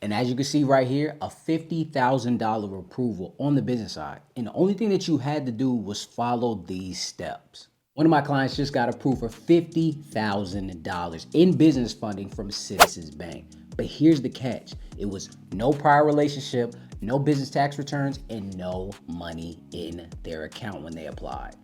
And as you can see right here, a $50,000 approval on the business side. And the only thing that you had to do was follow these steps. One of my clients just got approved for $50,000 in business funding from Citizens Bank. But here's the catch. It was no prior relationship, no business tax returns, and no money in their account when they applied.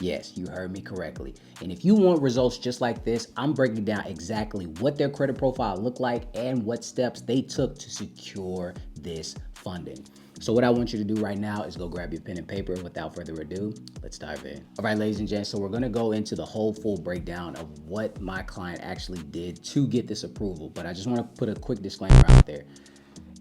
Yes, you heard me correctly. And if you want results just like this, I'm breaking down exactly what their credit profile looked like and what steps they took to secure this funding. So what I want you to do right now is go grab your pen and paper. Without further ado, let's dive in. All right, ladies and gents, so we're gonna go into the whole full breakdown of what my client actually did to get this approval. But I just wanna put a quick disclaimer out there.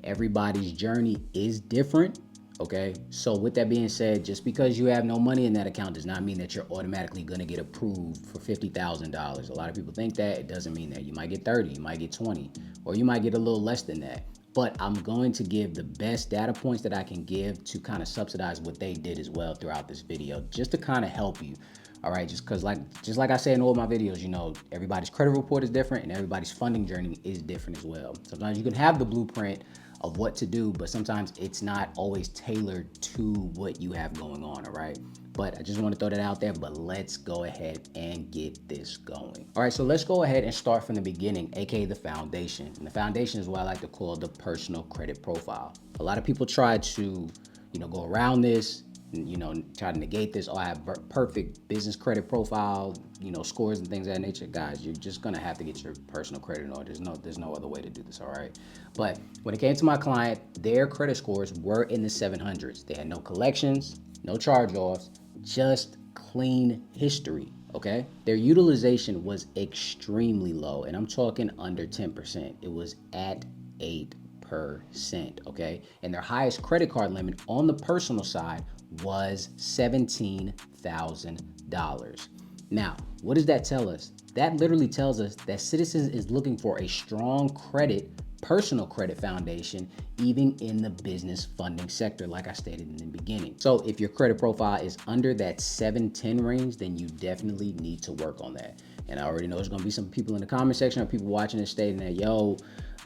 Everybody's journey is different. Okay, so with that being said, just because you have no money in that account does not mean that you're automatically going to get approved for $50,000. A lot of people think that. It doesn't mean that. You might get 30, you might get 20, or you might get a little less than that. But I'm going to give the best data points that I can give to kind of subsidize what they did as well throughout this video, just to kind of help you. All right, just like I say in all my videos, you know, everybody's credit report is different and everybody's funding journey is different as well. Sometimes you can have the blueprint of what to do, but sometimes it's not always tailored to what you have going on, all right? But I just want to throw that out there, but let's go ahead and get this going. All right, so let's go ahead and start from the beginning, aka the foundation. And the foundation is what I like to call the personal credit profile. A lot of people try to, you know, go around this, you know, try to negate this. Oh, I have perfect business credit profile, you know, scores and things of that nature. Guys, you're just gonna have to get your personal credit in order. There's no other way to do this, all right? But when it came to my client, their credit scores were in the 700s. They had no collections, no charge-offs, just clean history, okay? Their utilization was extremely low, and I'm talking under 10%. It was at 8%, okay? And their highest credit card limit on the personal side was $17,000. Now, what does that tell us? That literally tells us that Citizens is looking for a strong credit, personal credit foundation, even in the business funding sector, like I stated in the beginning. So if your credit profile is under that 710 range, then you definitely need to work on that. And I already know there's gonna be some people in the comment section or people watching this stating that, yo,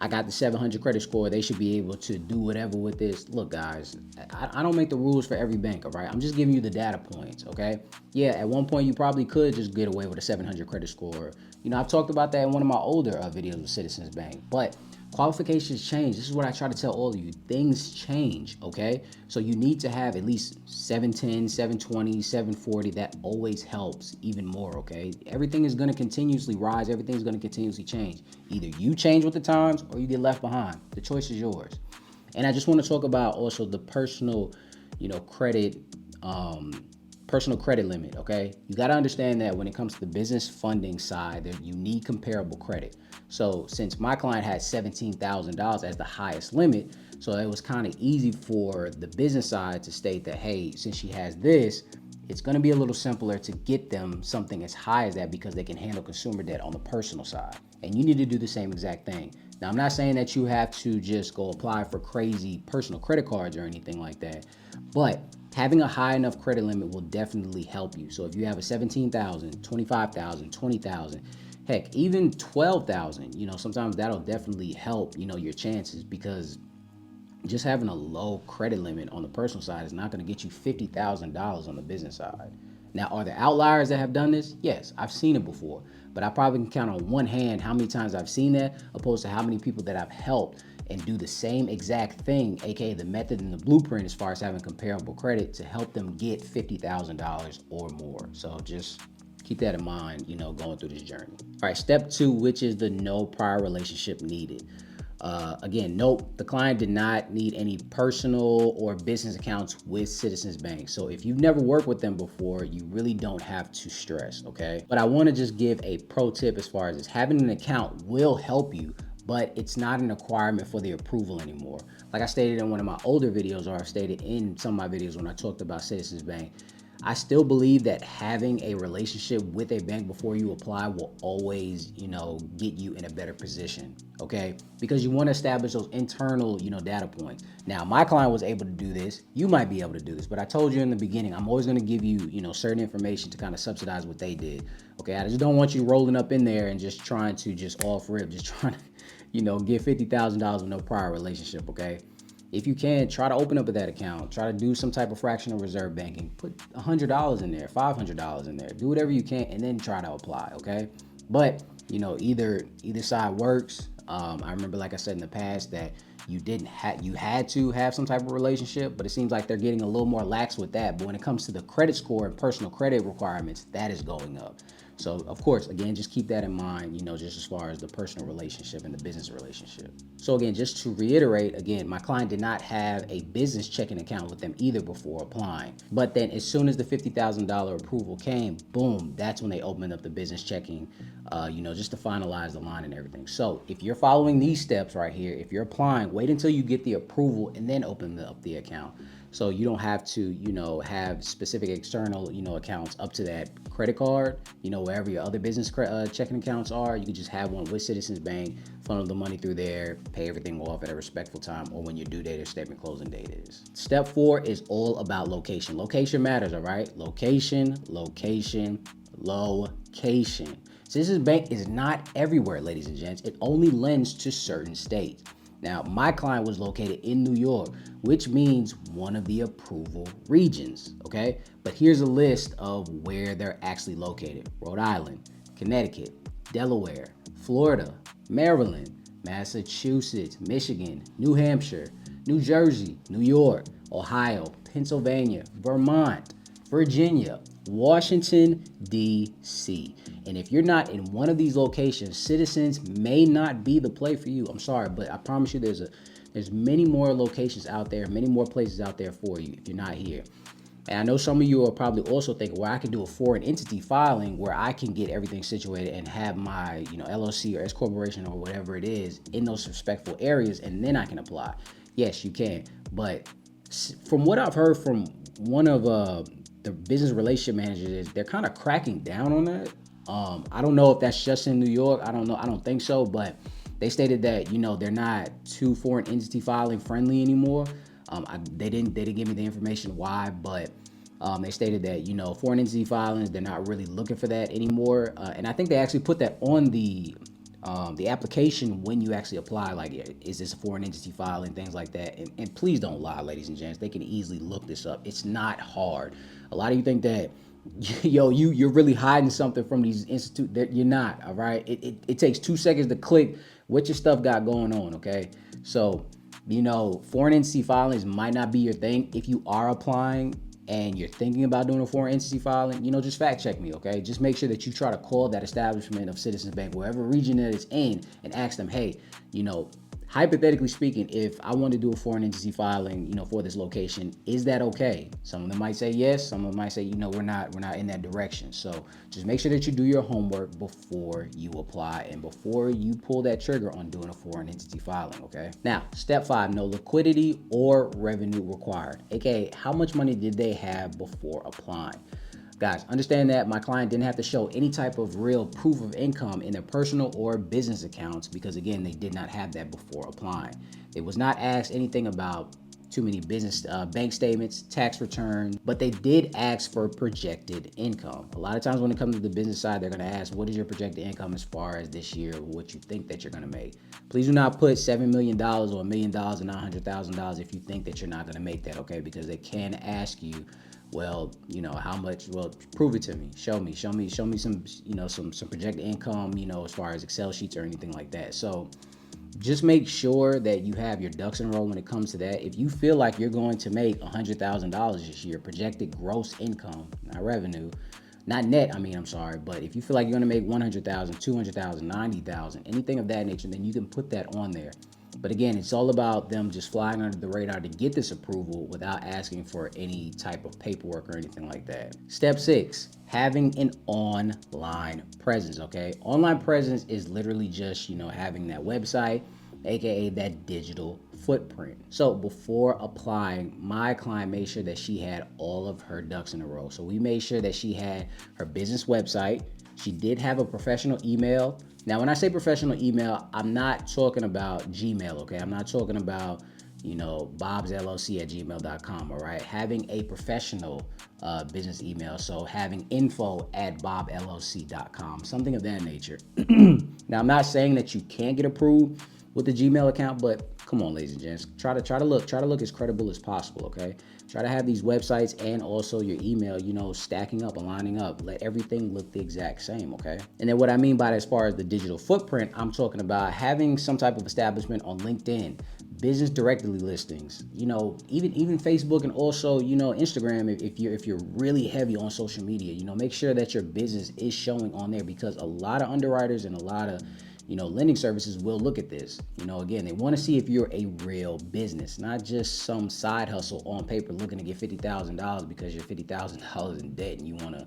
I got the 700 credit score. They should be able to do whatever with this. Look, guys, I don't make the rules for every bank, all right? I'm just giving you the data points, okay? Yeah, at one point you probably could just get away with a 700 credit score. You know, I've talked about that in one of my older videos with Citizens Bank, but qualifications change. This is what I try to tell all of you. Things change, okay? So you need to have at least 710, 720, 740. That always helps even more, okay? Everything is gonna continuously rise. Everything's gonna continuously change. Either you change with the times or you get left behind. The choice is yours. And I just wanna talk about also the personal, you know, credit, personal credit limit, okay? You gotta understand that when it comes to the business funding side, you need comparable credit. So since my client had $17,000 as the highest limit, so it was kind of easy for the business side to state that, hey, since she has this, it's gonna be a little simpler to get them something as high as that because they can handle consumer debt on the personal side. And you need to do the same exact thing. Now, I'm not saying that you have to just go apply for crazy personal credit cards or anything like that, but having a high enough credit limit will definitely help you. So if you have a 17,000, 25,000, 20,000, heck, even 12,000, you know, sometimes that'll definitely help, you know, your chances, because just having a low credit limit on the personal side is not going to get you $50,000 on the business side. Now, are there outliers that have done this? Yes, I've seen it before, but I probably can count on one hand how many times I've seen that opposed to how many people that I've helped and do the same exact thing, aka the method and the blueprint as far as having comparable credit to help them get $50,000 or more. So just keep that in mind, you know, going through this journey. All right, step 2, which is the no prior relationship needed. Again, nope, the client did not need any personal or business accounts with Citizens Bank. So if you've never worked with them before, you really don't have to stress, okay? But I want to just give a pro tip as far as this. Having an account will help you, but it's not an requirement for the approval anymore. Like I stated in one of my older videos, or I've stated in some of my videos when I talked about Citizens Bank, I still believe that having a relationship with a bank before you apply will always, you know, get you in a better position, okay? Because you want to establish those internal, you know, data points. Now, my client was able to do this. You might be able to do this, but I told you in the beginning, I'm always going to give you, you know, certain information to kind of subsidize what they did, okay? I just don't want you rolling up in there and just trying to just off rip, just get $50,000 with no prior relationship, okay? If you can, try to open up that account. Try to do some type of fractional reserve banking. Put $100 in there, $500 in there. Do whatever you can, and then try to apply, okay? But either side works. I remember, like I said in the past, that you had to have some type of relationship, but it seems like they're getting a little more lax with that. But when it comes to the credit score and personal credit requirements, that is going up. So of course, again, just keep that in mind, just as far as the personal relationship and the business relationship. So again, just to reiterate, again, my client did not have a business checking account with them either before applying. But then as soon as the $50,000 approval came, boom, that's when they opened up the business checking, just to finalize the line and everything. So if you're following these steps right here, if you're applying, wait until you get the approval and then open up the account. So you don't have to, have specific external, accounts up to that credit card, wherever your other business checking accounts are. You can just have one with Citizens Bank, funnel the money through there, pay everything off at a respectful time or when your due date or statement closing date is. Step 4 is all about location. Location matters, all right? Location, location, location. Citizens Bank is not everywhere, ladies and gents. It only lends to certain states. Now, my client was located in New York, which means one of the approval regions, okay? But here's a list of where they're actually located: Rhode Island, Connecticut, Delaware, Florida, Maryland, Massachusetts, Michigan, New Hampshire, New Jersey, New York, Ohio, Pennsylvania, Vermont, Virginia, Washington, D.C. And if you're not in one of these locations, Citizens may not be the play for you. I'm sorry, but I promise you there's many more locations out there, many more places out there for you if you're not here. And I know some of you are probably also thinking, well, I can do a foreign entity filing where I can get everything situated and have my, LLC or S corporation or whatever it is in those respectful areas, and then I can apply. Yes, you can. But from what I've heard from one of the business relationship managers, is they're kind of cracking down on that. I don't know if that's just in New York. I don't know. I don't think so. But they stated that, they're not too foreign entity filing friendly anymore. They didn't give me the information why, but they stated that, foreign entity filings, they're not really looking for that anymore. And I think they actually put that on the application when you actually apply, like, is this a foreign entity filing, things like that. And please don't lie, ladies and gents. They can easily look this up. It's not hard. A lot of you think that, you're really hiding something from these institutes. That you're not, all right? It takes 2 seconds to click what your stuff got going on, okay? So, foreign entity filings might not be your thing. If you are applying and you're thinking about doing a foreign entity filing, just fact check me, okay? Just make sure that you try to call that establishment of Citizens Bank, wherever region that it's in, and ask them, hey, hypothetically speaking, if I want to do a foreign entity filing, for this location, is that okay? Some of them might say yes. Some of them might say, we're not in that direction. So just make sure that you do your homework before you apply and before you pull that trigger on doing a foreign entity filing, okay? Now, step 5, no liquidity or revenue required, aka how much money did they have before applying? Guys, understand that my client didn't have to show any type of real proof of income in their personal or business accounts because, again, they did not have that before applying. They was not asked anything about too many business bank statements, tax returns, but they did ask for projected income. A lot of times when it comes to the business side, they're going to ask, what is your projected income as far as this year, what you think that you're going to make? Please do not put $7 million or $1 million and $900,000 if you think that you're not going to make that, okay? Because they can ask you, well, how much? Well, prove it to me. Show me some, some projected income, as far as Excel sheets or anything like that. So just make sure that you have your ducks in a row when it comes to that. If you feel like you're going to make $100,000 this year, projected gross income, not revenue, not net, I'm sorry, but if you feel like you're going to make 100,000, 200,000, 90,000, anything of that nature, then you can put that on there. But again, it's all about them just flying under the radar to get this approval without asking for any type of paperwork or anything like that. Step 6, having an online presence, okay? Online presence is literally just, having that website, aka that digital footprint. So before applying, my client made sure that she had all of her ducks in a row. So we made sure that she had her business website. She did have a professional email. Now, when I say professional email, I'm not talking about Gmail, okay? I'm not talking about, bobsllc@gmail.com, all right? Having a professional business email, so having info@bobllc.com, something of that nature. Now, I'm not saying that you can't get approved, with the Gmail account, but come on, ladies and gents, try to look as credible as possible, okay? Try to have these websites and also your email, you know, stacking up, aligning up. Let everything look the exact same, okay? And then what I mean by that, as far as the digital footprint, I'm talking about having some type of establishment on LinkedIn, business directory listings, you know, even Facebook, and also, you know, Instagram. If you're really heavy on social media, you know, make sure that your business is showing on there, because a lot of underwriters and a lot of, you know, lending services will look at this. You know, again, they want to see if you're a real business, not just some side hustle on paper looking to get $50,000 because you're $50,000 in debt and you want to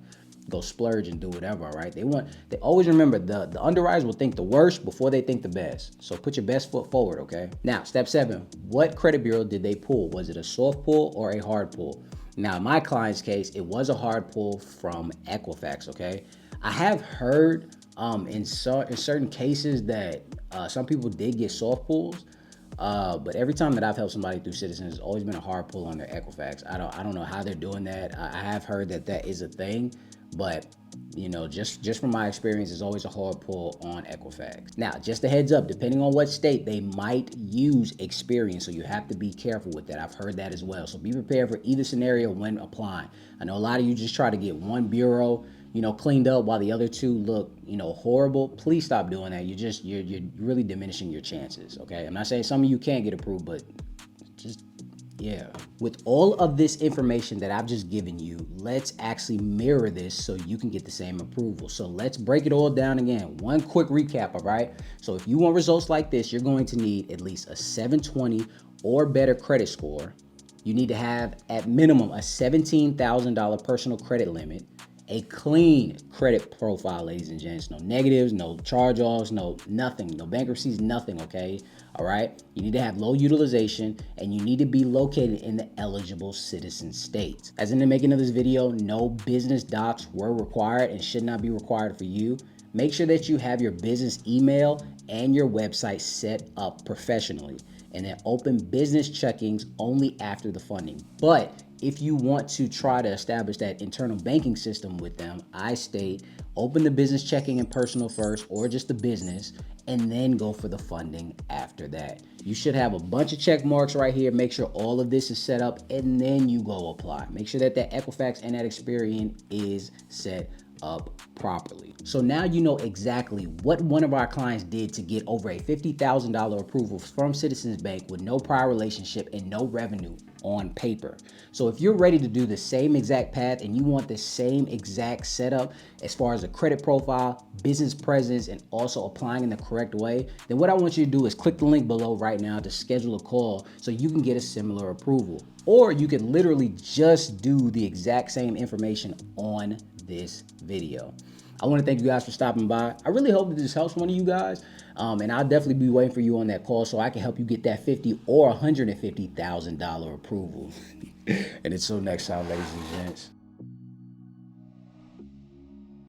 go splurge and do whatever. All right, they always remember the underwriters will think the worst before they think the best. So put your best foot forward, okay? Now, step 7, what credit bureau did they pull? Was it a soft pull or a hard pull? Now, in my client's case, it was a hard pull from Equifax, okay? I have heard in certain cases that some people did get soft pulls, but every time that I've helped somebody through Citizens, it's always been a hard pull on their Equifax. I don't know how they're doing that. I have heard that is a thing, but you know, just from my experience, it's always a hard pull on Equifax. Now, just a heads up, depending on what state, they might use Experian, so you have to be careful with that. I've heard that as well. So be prepared for either scenario when applying. I know a lot of you just try to get one bureau, you know, cleaned up while the other two look, you know, horrible. Please stop doing that. You're really diminishing your chances, okay? I'm not saying some of you can't get approved, but just, yeah. With all of this information that I've just given you, let's actually mirror this so you can get the same approval. So let's break it all down again. One quick recap, all right? So if you want results like this, you're going to need at least a 720 or better credit score. You need to have at minimum a $17,000 personal credit limit, a clean credit profile, ladies and gents. No negatives, no charge-offs, no nothing, no bankruptcies, nothing, okay? All right? You need to have low utilization, and you need to be located in the eligible citizen states. As in the making of this video, no business docs were required and should not be required for you. Make sure that you have your business email and your website set up professionally, and then open business checkings only after the funding. But if you want to try to establish that internal banking system with them, I state open the business checking and personal first, or just the business, and then go for the funding after that. You should have a bunch of check marks right here. Make sure all of this is set up, and then you go apply. Make sure that Equifax and that Experian is set up properly. So now you know exactly what one of our clients did to get over a $50,000 approval from Citizens Bank with no prior relationship and no revenue on paper. So if you're ready to do the same exact path and you want the same exact setup as far as a credit profile, business presence, and also applying in the correct way, then what I want you to do is click the link below right now to schedule a call so you can get a similar approval. Or you can literally just do the exact same information on this video. I want to thank you guys for stopping by. I really hope that this helps one of you guys. And I'll definitely be waiting for you on that call so I can help you get that $50,000 or $150,000 approval. And until next time, ladies and gents.